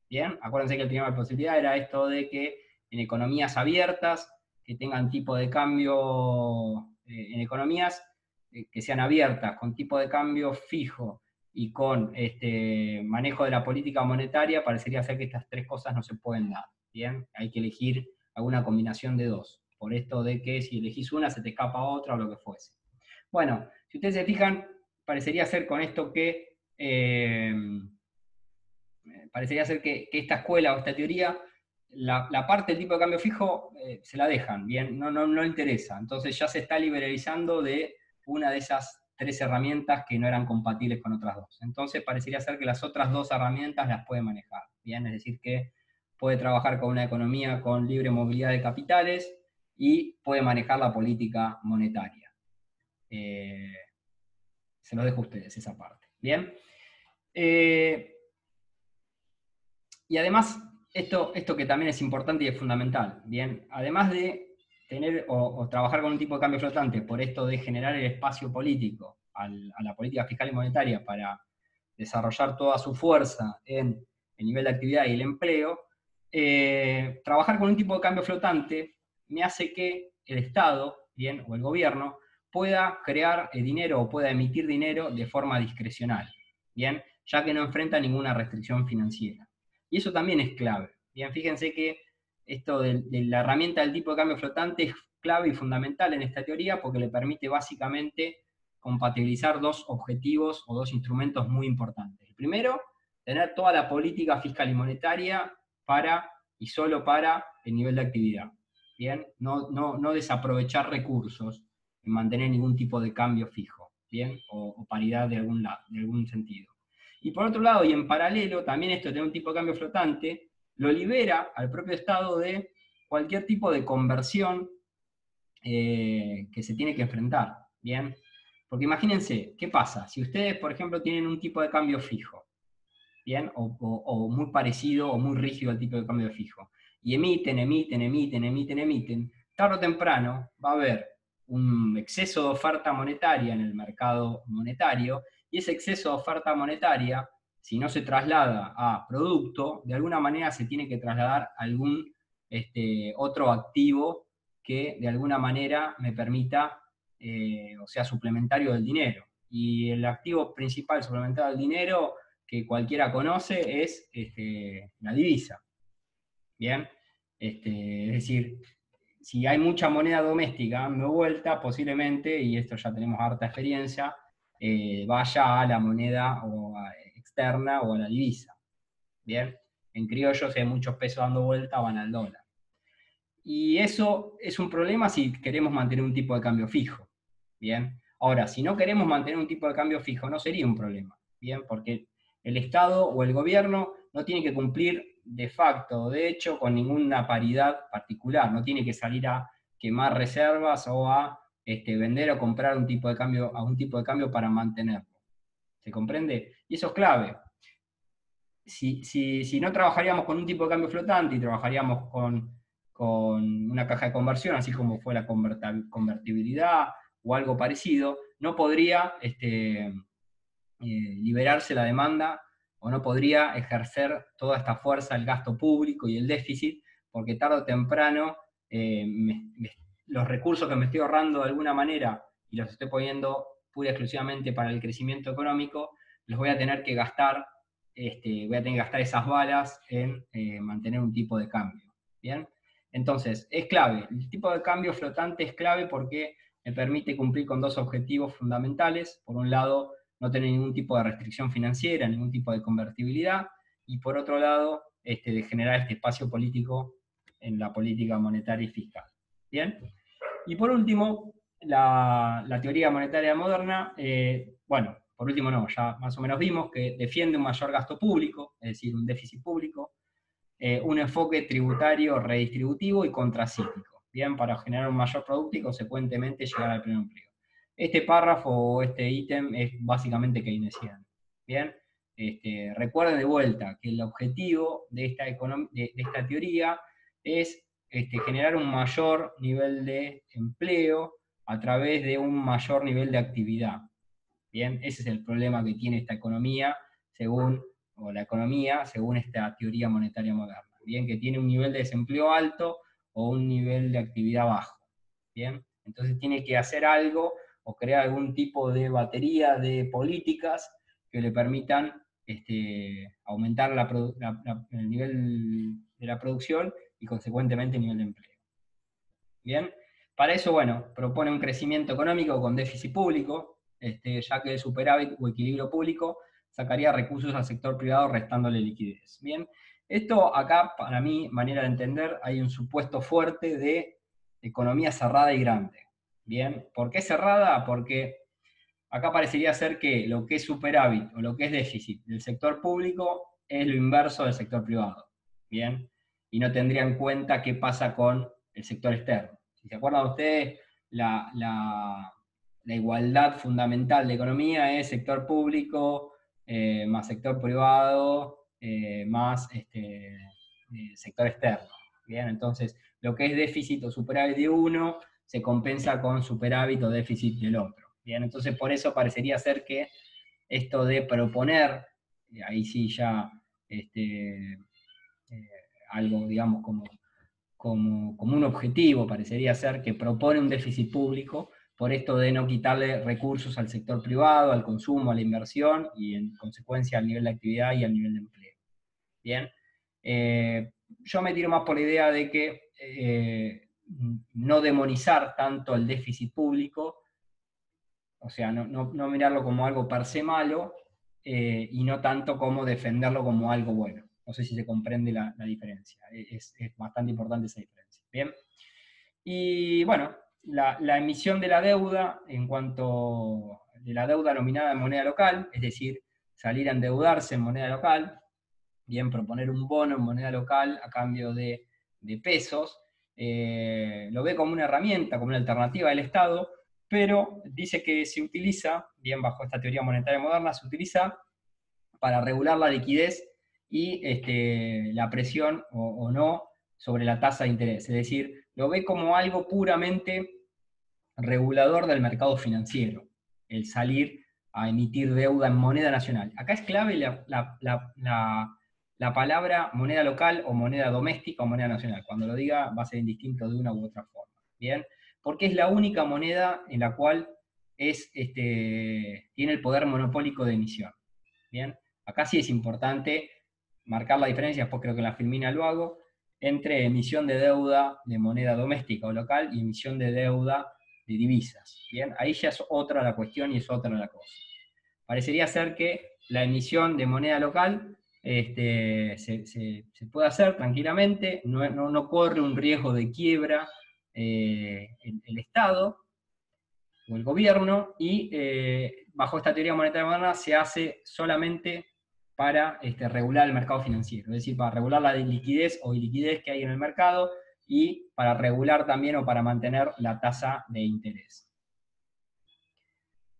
Bien, acuérdense que el trilema de la imposibilidad era esto de que en economías abiertas, que tengan tipo de cambio, en economías que sean abiertas, con tipo de cambio fijo, y con manejo de la política monetaria, parecería ser que estas tres cosas no se pueden dar. ¿Bien? Hay que elegir alguna combinación de dos. Por esto de que si elegís una se te escapa otra o lo que fuese. Bueno, si ustedes se fijan, parecería ser con esto que parecería ser que esta escuela o esta teoría, la parte del tipo de cambio fijo se la dejan, bien, no interesa. Entonces ya se está liberalizando de una de esas tres herramientas que no eran compatibles con otras dos. Entonces parecería ser que las otras dos herramientas las puede manejar, bien, es decir que puede trabajar con una economía con libre movilidad de capitales y puede manejar la política monetaria. Se los dejo a ustedes esa parte, bien. Y además, esto que también es importante y es fundamental, ¿bien? Además de tener o trabajar con un tipo de cambio flotante por esto de generar el espacio político a la política fiscal y monetaria para desarrollar toda su fuerza en el nivel de actividad y el empleo, trabajar con un tipo de cambio flotante me hace que el Estado, ¿bien? O el gobierno, pueda crear dinero o pueda emitir dinero de forma discrecional, ¿bien? Ya que no enfrenta ninguna restricción financiera. Y eso también es clave. Bien, fíjense que esto de la herramienta del tipo de cambio flotante es clave y fundamental en esta teoría porque le permite básicamente compatibilizar dos objetivos o dos instrumentos muy importantes. El primero, tener toda la política fiscal y monetaria para y solo para el nivel de actividad. Bien, no desaprovechar recursos y mantener ningún tipo de cambio fijo, bien, o paridad de algún sentido. Y por otro lado, y en paralelo, también esto de tener un tipo de cambio flotante, lo libera al propio Estado de cualquier tipo de conversión que se tiene que enfrentar, ¿bien? Porque imagínense, ¿qué pasa? Si ustedes, por ejemplo, tienen un tipo de cambio fijo, ¿bien? O muy parecido o muy rígido al tipo de cambio fijo, y emiten, tarde o temprano va a haber un exceso de oferta monetaria en el mercado monetario, y ese exceso de oferta monetaria, si no se traslada a producto, de alguna manera se tiene que trasladar a algún otro activo que de alguna manera me permita, o sea, suplementario del dinero. Y el activo principal suplementario del dinero que cualquiera conoce es la divisa. Bien, es decir, si hay mucha moneda doméstica dando vuelta, posiblemente, y esto ya tenemos harta experiencia, vaya a la moneda externa o a la divisa. Bien, en criollo, si hay muchos pesos dando vuelta, van al dólar. Y eso es un problema si queremos mantener un tipo de cambio fijo. Bien, ahora, si no queremos mantener un tipo de cambio fijo, no sería un problema. Bien, porque el Estado o el gobierno no tiene que cumplir de facto o de hecho con ninguna paridad particular, no tiene que salir a quemar reservas o a vender o comprar un tipo de cambio, a un tipo de cambio para mantenerlo. ¿Se comprende? Y eso es clave. Si no trabajaríamos con un tipo de cambio flotante y trabajaríamos con una caja de conversión, así como fue la convertibilidad o algo parecido, no podría liberarse la demanda o no podría ejercer toda esta fuerza el gasto público y el déficit, porque tarde o temprano los recursos que me estoy ahorrando de alguna manera y los estoy poniendo pura y exclusivamente para el crecimiento económico, los voy a tener que gastar, voy a tener que gastar esas balas en mantener un tipo de cambio. ¿Bien? Entonces, es clave. El tipo de cambio flotante es clave porque me permite cumplir con dos objetivos fundamentales. Por un lado, no tener ningún tipo de restricción financiera, ningún tipo de convertibilidad, y por otro lado, de generar este espacio político en la política monetaria y fiscal. ¿Bien? Y por último, la teoría monetaria moderna, bueno, por último no, ya más o menos vimos que defiende un mayor gasto público, es decir, un déficit público, un enfoque tributario redistributivo y contracíclico, ¿bien? Para generar un mayor producto y consecuentemente llegar al pleno empleo. Este párrafo o este ítem es básicamente keynesiano, ¿bien? Recuerden de vuelta que el objetivo de esta teoría es generar un mayor nivel de empleo a través de un mayor nivel de actividad. Bien, ese es el problema que tiene esta economía, o la economía, según esta teoría monetaria moderna. Bien, que tiene un nivel de desempleo alto o un nivel de actividad bajo. Bien, entonces tiene que hacer algo o crear algún tipo de batería de políticas que le permitan aumentar el nivel de la producción y consecuentemente el nivel de empleo. Bien, para eso, bueno, propone un crecimiento económico con déficit público, ya que el superávit o equilibrio público sacaría recursos al sector privado restándole liquidez. Bien, esto acá, para mi manera de entender, hay un supuesto fuerte de economía cerrada y grande. Bien, ¿por qué cerrada? Porque acá parecería ser que lo que es superávit o lo que es déficit del sector público es lo inverso del sector privado. Bien, y no tendría en cuenta qué pasa con el sector externo. Si se acuerdan ustedes, la igualdad fundamental de economía es sector público más sector privado más sector externo. Bien, entonces lo que es déficit o superávit de uno se compensa con superávit o déficit del otro. Bien, entonces por eso parecería ser que esto de proponer, ahí sí ya algo, digamos, como un objetivo, parecería ser que propone un déficit público por esto de no quitarle recursos al sector privado, al consumo, a la inversión y en consecuencia al nivel de actividad y al nivel de empleo. Bien, yo me tiro más por la idea de que no demonizar tanto el déficit público, o sea, no mirarlo como algo per se malo y no tanto como defenderlo como algo bueno. No sé si se comprende la diferencia. Es bastante importante esa diferencia. Bien. Y bueno, la emisión de la deuda, en cuanto de la deuda nominada en moneda local, es decir, salir a endeudarse en moneda local, bien, proponer un bono en moneda local a cambio de pesos, lo ve como una herramienta, como una alternativa del Estado, pero dice que se utiliza, bien bajo esta teoría monetaria moderna, se utiliza para regular la liquidez y la presión o no sobre la tasa de interés. Es decir, lo ve como algo puramente regulador del mercado financiero, el salir a emitir deuda en moneda nacional. Acá es clave la palabra moneda local o moneda doméstica o moneda nacional. Cuando lo diga va a ser indistinto de una u otra forma. ¿Bien? Porque es la única moneda en la cual tiene el poder monopólico de emisión. ¿Bien? Acá sí es importante marcar la diferencia, después creo que en la filmina lo hago, entre emisión de deuda de moneda doméstica o local y emisión de deuda de divisas. ¿Bien? Ahí ya es otra la cuestión y es otra la cosa. Parecería ser que la emisión de moneda local se puede hacer tranquilamente, no corre un riesgo de quiebra el Estado o el gobierno, y bajo esta teoría monetaria moderna se hace solamente para regular el mercado financiero, es decir, para regular la liquidez o iliquidez que hay en el mercado y para regular también o para mantener la tasa de interés.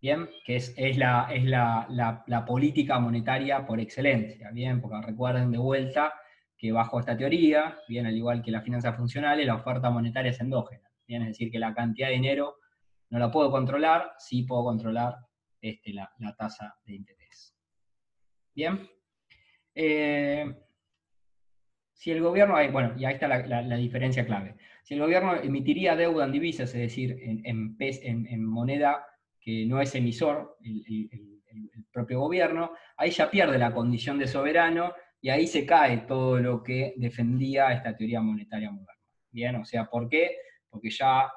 Bien, que es la política monetaria por excelencia, bien, porque recuerden de vuelta que bajo esta teoría, bien, al igual que las finanzas funcionales, la oferta monetaria es endógena, bien, es decir, que la cantidad de dinero no la puedo controlar, sí puedo controlar la tasa de interés. Bien, Si el gobierno, bueno, y ahí está la diferencia clave. Si el gobierno emitiría deuda en divisas, es decir, en moneda que no es emisor, el propio gobierno, ahí ya pierde la condición de soberano y ahí se cae todo lo que defendía esta teoría monetaria moderna. Bien, o sea, ¿por qué? Porque ya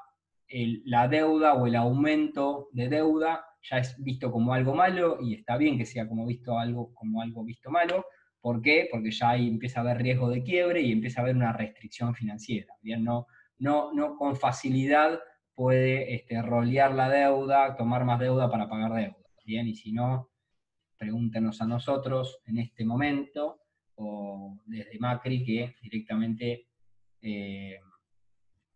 la deuda o el aumento de deuda ya es visto como algo malo y está bien que sea como algo visto malo. ¿Por qué? Porque ya ahí empieza a haber riesgo de quiebre y empieza a haber una restricción financiera. Bien, no con facilidad puede rolear la deuda, tomar más deuda para pagar deuda. Bien, y si no, pregúntenos a nosotros en este momento, o desde Macri, que directamente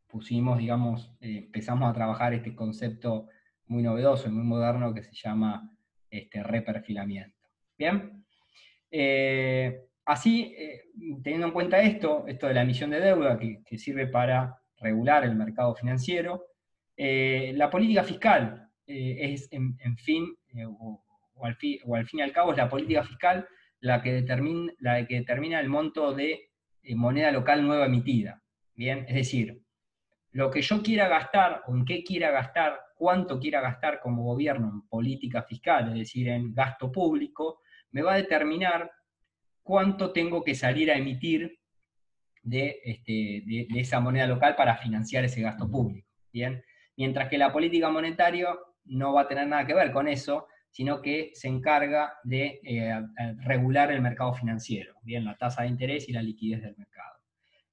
pusimos, digamos, empezamos a trabajar este concepto muy novedoso y muy moderno que se llama reperfilamiento. Bien. Así, teniendo en cuenta esto de la emisión de deuda, que sirve para regular el mercado financiero, la política fiscal es, en fin, o al fin y al cabo, es la política fiscal la que determina el monto de moneda local nueva emitida. Bien, es decir, lo que yo quiera gastar, o en qué quiera gastar, cuánto quiera gastar como gobierno en política fiscal, es decir, en gasto público, me va a determinar cuánto tengo que salir a emitir de esa moneda local para financiar ese gasto público. ¿Bien? Mientras que la política monetaria no va a tener nada que ver con eso, sino que se encarga de regular el mercado financiero, ¿bien? La tasa de interés y la liquidez del mercado.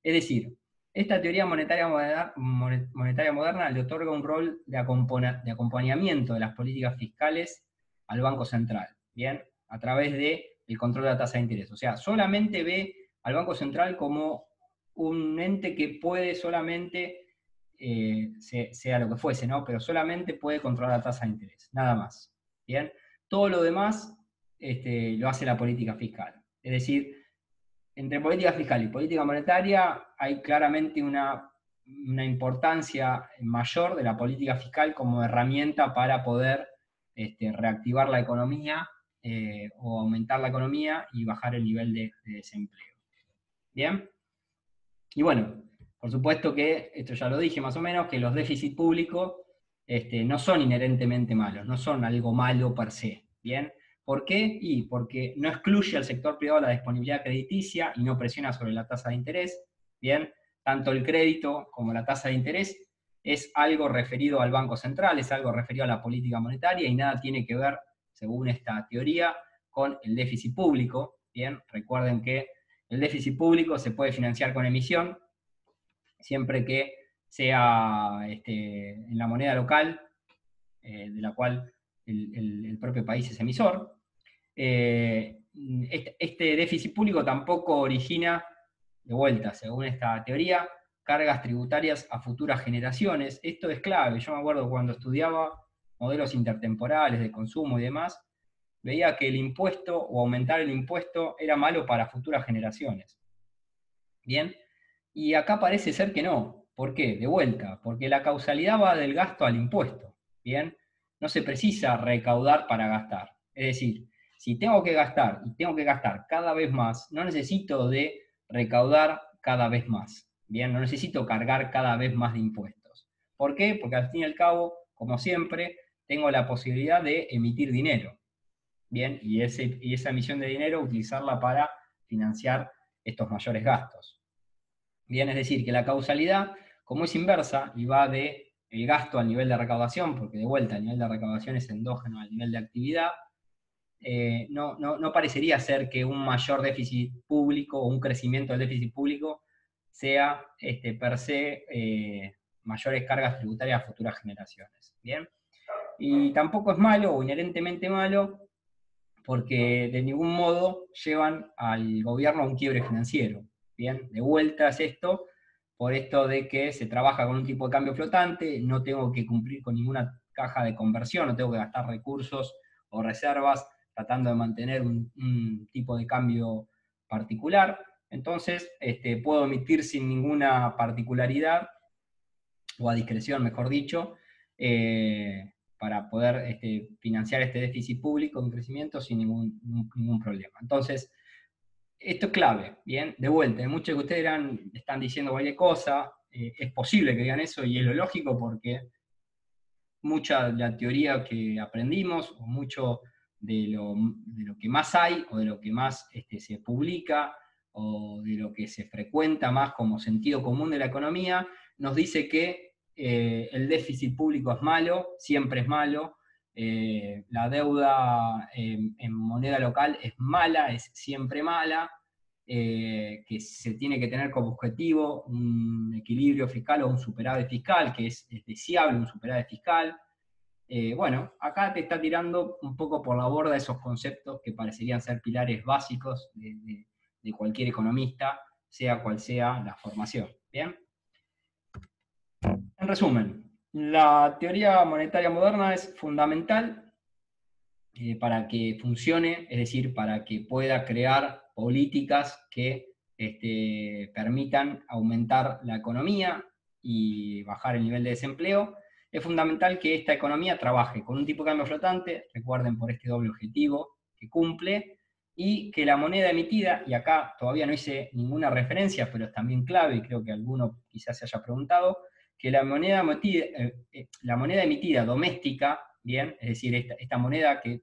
Es decir, esta teoría monetaria moderna le otorga un rol de acompañamiento de las políticas fiscales al Banco Central, ¿bien? A través del control de la tasa de interés. O sea, solamente ve al Banco Central como un ente que puede solamente, sea lo que fuese, ¿no? Pero solamente puede controlar la tasa de interés, nada más. ¿Bien? Todo lo demás lo hace la política fiscal. Es decir, entre política fiscal y política monetaria hay claramente una importancia mayor de la política fiscal como herramienta para poder reactivar la economía o aumentar la economía y bajar el nivel de desempleo. ¿Bien? Y bueno, por supuesto que, esto ya lo dije más o menos, que los déficits públicos no son inherentemente malos, no son algo malo per se. ¿Bien? ¿Por qué? Y porque no excluye al sector privado la disponibilidad crediticia y no presiona sobre la tasa de interés. ¿Bien? Tanto el crédito como la tasa de interés es algo referido al Banco Central, es algo referido a la política monetaria y nada tiene que ver, según esta teoría, con el déficit público. ¿Bien? Recuerden que el déficit público se puede financiar con emisión, siempre que sea en la moneda local, de la cual el propio país es emisor. Este déficit público tampoco origina, de vuelta, según esta teoría, cargas tributarias a futuras generaciones. Esto es clave. Yo me acuerdo cuando estudiaba modelos intertemporales de consumo y demás, veía que el impuesto o aumentar el impuesto era malo para futuras generaciones. ¿Bien? Y acá parece ser que no. ¿Por qué? De vuelta, porque la causalidad va del gasto al impuesto. ¿Bien? No se precisa recaudar para gastar. Es decir, si tengo que gastar y tengo que gastar cada vez más, no necesito de recaudar cada vez más. ¿Bien? No necesito cargar cada vez más de impuestos. ¿Por qué? Porque al fin y al cabo, como siempre, tengo la posibilidad de emitir dinero. ¿Bien? Y esa emisión de dinero utilizarla para financiar estos mayores gastos. Bien, es decir, que la causalidad, como es inversa y va de el gasto al nivel de recaudación, porque de vuelta el nivel de recaudación es endógeno al nivel de actividad, no parecería ser que un mayor déficit público o un crecimiento del déficit público sea per se mayores cargas tributarias a futuras generaciones. ¿Bien? Y tampoco es malo o inherentemente malo porque de ningún modo llevan al gobierno a un quiebre financiero. Bien, de vuelta es esto, por esto de que se trabaja con un tipo de cambio flotante, no tengo que cumplir con ninguna caja de conversión, no tengo que gastar recursos o reservas tratando de mantener un tipo de cambio particular. Entonces, puedo emitir sin ninguna particularidad, o a discreción, mejor dicho, para poder financiar este déficit público en crecimiento sin ningún problema. Entonces, esto es clave, ¿bien? De vuelta, muchos de ustedes están diciendo cualquier cosa, es posible que digan eso y es lo lógico porque mucha de la teoría que aprendimos, o mucho de lo que más hay, o de lo que más se publica, o de lo que se frecuenta más como sentido común de la economía, nos dice que el déficit público es malo, siempre es malo, la deuda en moneda local es mala, es siempre mala, que se tiene que tener como objetivo un equilibrio fiscal o un superávit fiscal, que es deseable un superávit fiscal. Bueno, acá te está tirando un poco por la borda esos conceptos que parecerían ser pilares básicos de cualquier economista, sea cual sea la formación. ¿Bien? En resumen, la teoría monetaria moderna es fundamental para que funcione, es decir, para que pueda crear políticas que permitan aumentar la economía y bajar el nivel de desempleo. Es fundamental que esta economía trabaje con un tipo de cambio flotante, recuerden por este doble objetivo que cumple, y que la moneda emitida, y acá todavía no hice ninguna referencia, pero es también clave, y creo que alguno quizás se haya preguntado, que la moneda emitida doméstica, bien, es decir, esta moneda que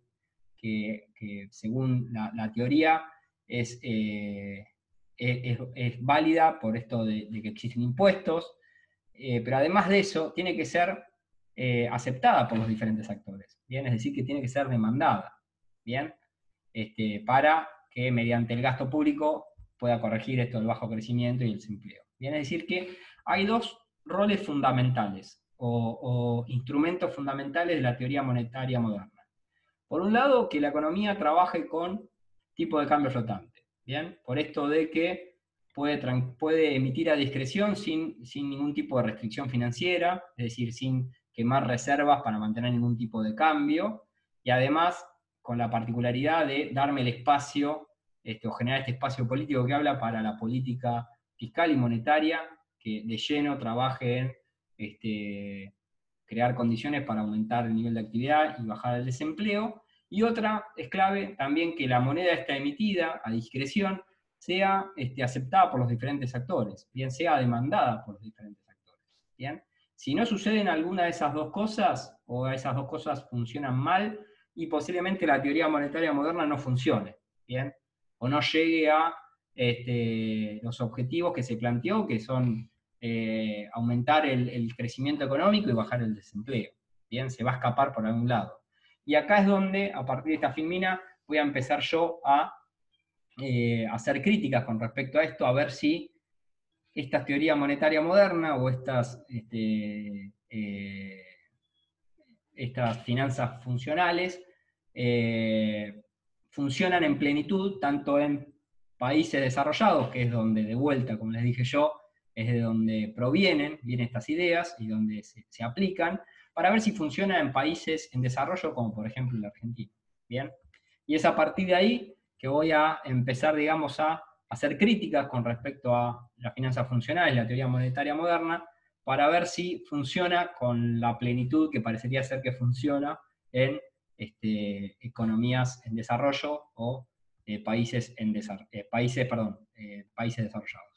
según la teoría es, es válida por esto de que existen impuestos, pero además de eso tiene que ser aceptada por los diferentes actores, ¿bien? Es decir, que tiene que ser demandada, ¿bien? Para que mediante el gasto público pueda corregir esto del bajo crecimiento y el desempleo. Bien, es decir que hay dos roles fundamentales o instrumentos fundamentales de la teoría monetaria moderna. Por un lado, que la economía trabaje con tipo de cambio flotante, ¿bien? Por esto de que puede emitir a discreción sin ningún tipo de restricción financiera, es decir, sin quemar reservas para mantener ningún tipo de cambio, y además con la particularidad de darme el espacio, o generar este espacio político que habla para la política fiscal y monetaria, que de lleno trabaje en crear condiciones para aumentar el nivel de actividad y bajar el desempleo. Y otra es clave también que la moneda está emitida a discreción sea aceptada por los diferentes actores, bien sea demandada por los diferentes actores. ¿Bien? Si no suceden alguna de esas dos cosas, o esas dos cosas funcionan mal, y posiblemente la teoría monetaria moderna no funcione, ¿bien? O no llegue a los objetivos que se planteó, que son aumentar el crecimiento económico y bajar el desempleo. Bien, se va a escapar por algún lado. Y acá es donde, a partir de esta filmina, voy a empezar yo a hacer críticas con respecto a esto, a ver si esta teoría monetaria moderna o estas finanzas funcionales funcionan en plenitud, tanto en países desarrollados, que es donde, de vuelta, como les dije yo, es de donde vienen estas ideas y donde se aplican, para ver si funciona en países en desarrollo, como por ejemplo la Argentina. ¿Bien? Y es a partir de ahí que voy a empezar, digamos, a hacer críticas con respecto a las finanzas funcionales, la teoría monetaria moderna, para ver si funciona con la plenitud que parecería ser que funciona en economías en desarrollo o países desarrollados.